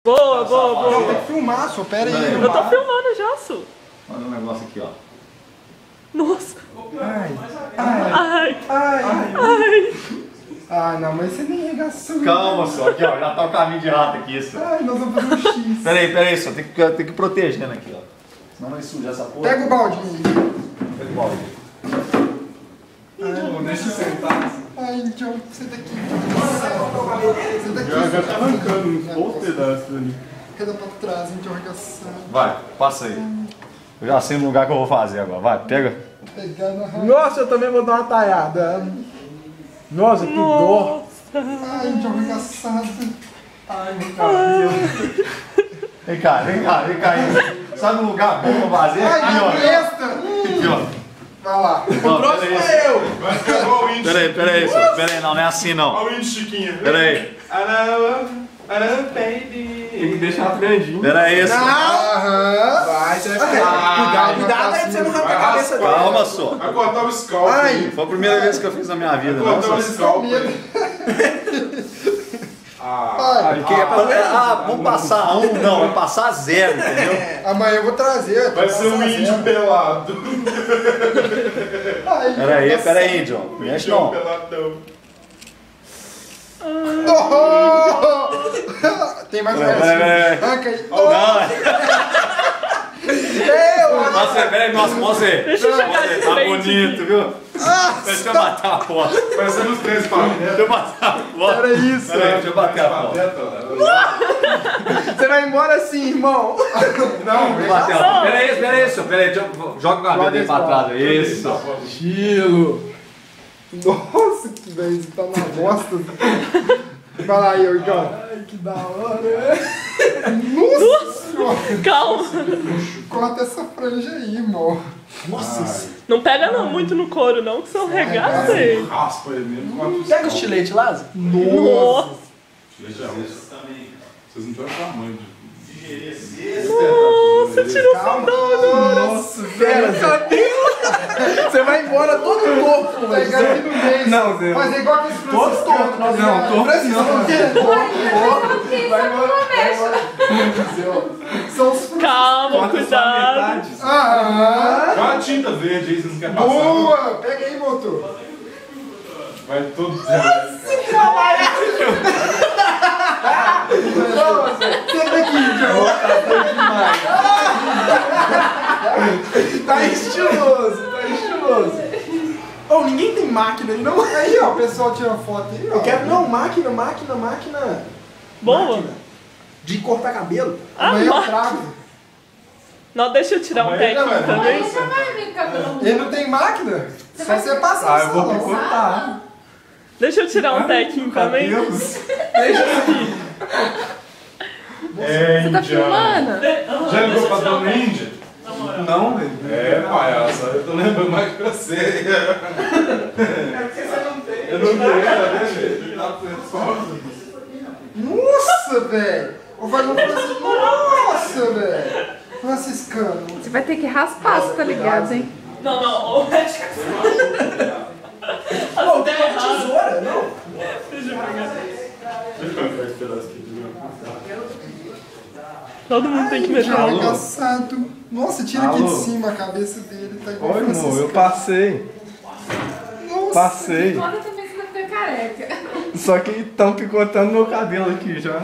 Boa, boa, boa. Tem que filmar, só, pera aí. Eu tô filmando já, Su. Manda um negócio aqui, ó. Nossa. Ai, Ai. ai. Ah, não, mas você nem regaçou. Calma só, aqui ó, já tá o caminho de rato aqui, só. Ai, nós vamos fazer um X. Pera aí, só, tem que protegendo aqui, ó. Senão vai sujar essa porra. Pega o baldinho. Pega o balde. Não deixa eu sentar. Ai, John, você daqui. Você daqui. Já tá arrancando uns bons pedaços ali. Queda pra trás, John, arregaçando. Vai, passa aí. Eu já sei no lugar que eu vou fazer agora. Vai, pega. Pegando a raiva. Nossa, eu também vou dar uma talhada. Nossa, que dor. Ai, John, arregaçado. Ai, meu cabelo. Vem cá aí. Sabe um lugar bom pra fazer? Ai, Aqui, ó. que besta. Aqui, ó. Vai lá. O próximo é eu. Vai ficar igual o índio. Pera aí, não é assim não. Olha o índio Chiquinha. Pera aí, Baby. Tem que deixar grandinho. pera aí. Aham. Vai, você vai ficar. Cuidado aí pra você não arrancar a cabeça dele. Calma só. Vai cortar o scalp. Ai. Foi a primeira vez que eu fiz na minha vida, Vai cortar o não. scalp. Ai, Vamos passar um, não, vai passar zero, entendeu? amanhã eu vou trazer. Vai ser um índio pelado. Ai, Pera aí, John. Mexe não. Peladão. Tem mais um. Peraí. Arranca aí. Não, nossa, peraí, nossa, Deixa eu chegar de tá frente. bonito, viu? Deixa eu bater a foto. Parecendo os três patetas. Deixa eu bater a foto. Era isso. Peraí, deixa eu bater a foto. Você vai embora assim, irmão. Não, Deixa eu bater a foto. Peraí, deixa eu... Joga o cabelo aí pra trás. Isso. Estilo. Nossa, que velho, você tá na bosta. Vai lá aí, Igão. Ai, que da hora. Nossa! Calma. Corta essa franja aí, irmão. Nossa. Não pega não muito no couro, não, que senão regaça ele. raspa ele mesmo. Pega o estilete, Lázaro. Nossa. Vocês não tiveram tamanho de... Nossa, tirou o sandália. Nossa, velho. Você vai embora todo torto, velho. Pegar aqui no meio. Não, Zé. Fazer igual aqueles Todo torto. franciscanos. Não, torto São os Calma, cuidado. Aham. Olha a tinta verde aí, vocês não querem passar. Boa! Pega aí, motor. Vai todo... Senta aqui, João. Tá estiloso, tá estiloso. Oh, ninguém tem máquina aí, não? Aí, ó, o pessoal tira foto aí, ó. Eu quero, não, máquina. Boa. Máquina. De cortar cabelo. Amanhã eu Ah, trago. não, deixa eu tirar um Amanhã técnico não, também. Você vai vir cabelo. Ele não tem máquina? Só você passar Ah, eu vou salão. picotar. Deixa eu tirar um técnico também. Deixa aqui. É, Você tá filmando? Já ligou pra dona Índia? Não, velho. É, palhaça, eu tô lembrando mais que você. É porque você não tem. Eu não tenho, tá vendo? Nossa, velho. O Vagão falou assim, nossa, velho. Franciscano. Você vai ter que raspar, você tá ligado, hein? Não, não, o médico. Pô, tem uma tesoura, não? Deixa eu pegar. Deixa eu pegar esse pedaço aqui. Todo mundo tem que meter a mão. Arregaçado. Nossa, tira aqui de cima a cabeça dele. Tá igual Oi, amor, eu Franciscano. passei. Nossa. Passei. Foda também você vai ficar careca. Só que estão picotando meu cabelo aqui já.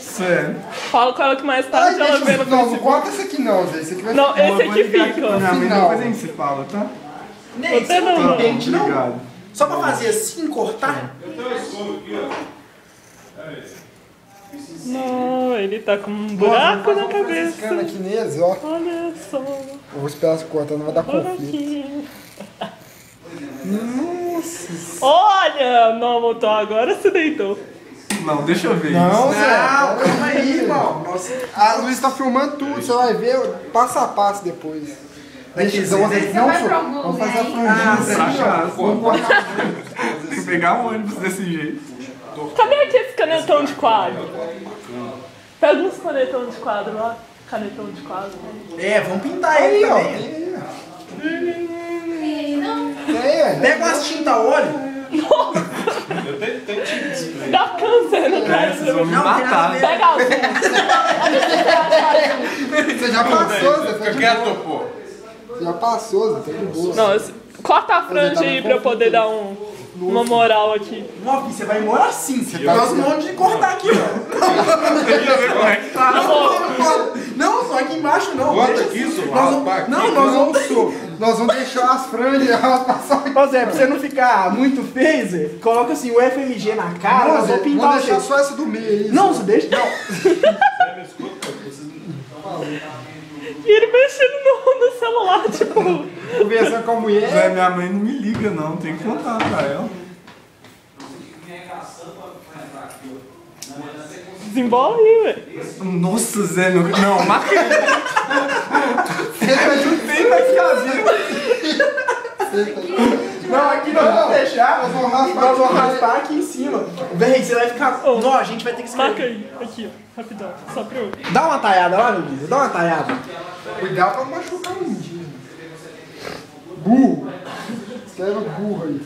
Sério. Fala com ela que mais Ai, tarde ela vê deixa no eu... Não, não Facebook. corta esse aqui não, Zé. Esse aqui vai Não, ficar... esse aqui fica. Minha mãe, Final. depois a gente se fala, tá? Você Você não. não tem dente, não? Só pra fazer assim, cortar? Não, ele tá com um buraco na Franciscano cabeça. aqui neles, ó. Olha só. Eu vou esperar se cortar, não vai dar conflito. Buraquinho. Nossa. Olha! Não, motor, agora se deitou. Não, deixa eu ver Não, isso. Zé. Calma aí, irmão. Nossa. A Luiz tá filmando tudo, você vai ver passo a passo depois. Daqui, Deixa, Zé. não, vai só, pra algum vamos fazer a lugar, franjinha Ah, assim, pra ó. cá. Vamos cortar. Tem que pegar um ônibus desse jeito. Cadê aqui esse canetão de quadro? Pega uns canetão de quadro lá. Canetão de quadro. É, vamos pintar Aí, ele ó. também. Tem aí, Não. ó. Tem, Pega umas tinta óleo. Eu tenho tinta. Dá câncer no cara. Vocês vão me matar. Pega azul. Você já passou, Zé. Tá Fica de quieto, boa. pô. Você já passou, Zé. Tá de boa. Não, corta a franja aí pra eu poder dar uma moral aqui. Não, filho, você vai embora assim. Você tá- nós vamos de cortar aqui, ó. Queria ver como é que tá. Não, só aqui embaixo não. Bota Deixa aqui, assim. senhor. Nós vamos- Raspa aqui. Não, nós vamos. Nós vamos deixar as franjas, elas passar aqui. Ô Zé, pra você não ficar muito feio, Zé, coloca assim o FMG na cara, nós vamos pintar Vamos deixar você. só essa do meio aí. Não, você deixa. Não. E ele mexendo no celular, tipo. Conversando com a mulher. Zé, minha mãe não me liga, não. Tem que contar pra ela. Desembola aí, velho. Nossa, Zé, não, marca aí. Tem vai ficar vivo. Não, aqui nós vamos deixar. Nós vamos raspar Nós vamos aqui. raspar aqui em cima. Véi, você vai ficar. Não, a gente vai ter que Marca escrever. aí, aqui, ó. Rapidão. Só pra eu. Dá uma talhada lá, meu Deus. Dá uma talhada. Cuidado pra não machucar o indígena. Burro. Escreve burro aí.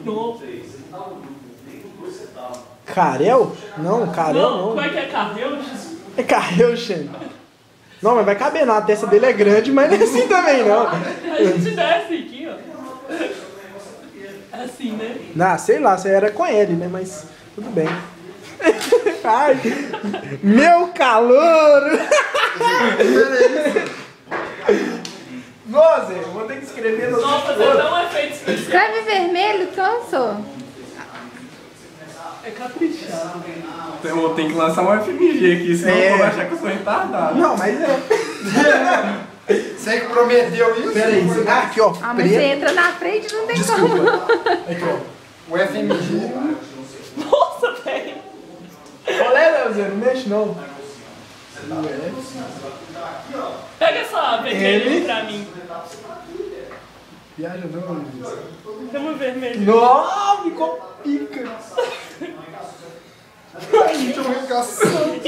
Não, Carel? Não, Carel não, não. como é que é carreu? É Carel, Xen. Não, mas vai caber não. A testa dele é grande, mas não é assim também, não. A gente desce aqui, ó. É assim, né? Não, sei lá, você era com ele, né? Mas tudo bem. Ai, meu calor! Nossa, eu vou ter que escrever no. Só fazer até um efeito especial. Escreve vermelho, canso. É caprichado. Tem que lançar um FMG aqui, senão É. eu vou achar que eu sou retardado. Não, mas é. Você que prometeu isso? Pera aí, aqui ó. Ah, mas você entra na frente e não tem como. Aqui ó. O FMG. Nossa, velho. Olha, Leozinho, não mexe não. Pega essa vermelha pra mim. Viaja não, Tem uma vermelha. Não, ficou pica. Gente, eu arregaçando.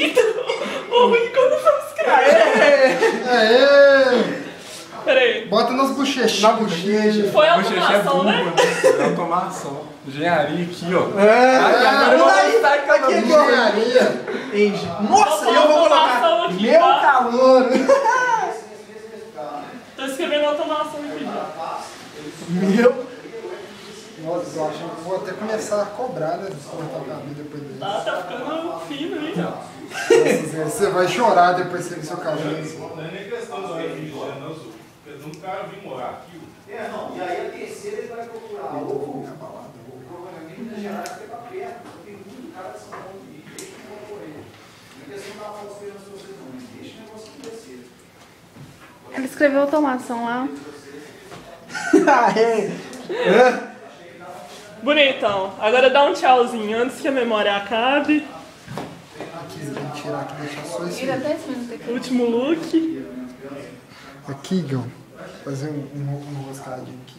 O ruim quando eu escrever. Aê! Pera aí. Bota nas bochechas. Na bochecha. Foi a Bochecha é automação, burro, né? né? É automação. Engenharia aqui, ó. Agora eu vou botar aqui, aqui, ó. Engenharia. Nossa, eu vou colocar. Aqui, Meu tá? calor. Tô escrevendo automação aqui já. Meu. Nossa, eu acho que vou até começar a cobrar, né? Cortar o cabelo depois dele. Tá ficando fino aí. Nossa, Zé, você vai chorar depois que você ver seu cabelo. Não é nem questão do FMG, não, Zu. Porque um cara vir morar aqui. E aí a terceira ele vai procurar ou provavelmente Minas Gerais, porque tá perto, porque tem muito cara de São Paulo e deixa o concorrer. Não é questão da falsa esperança de vocês não, deixa o negócio acontecer. Ela escreveu automação lá. Bonitão. Agora dá um tchauzinho antes que a memória acabe. Aqui, vou tirar aqui, deixar só esse. Vira até esse minuto aqui. Último look. Aqui, Gão. Fazer um roscadinho aqui.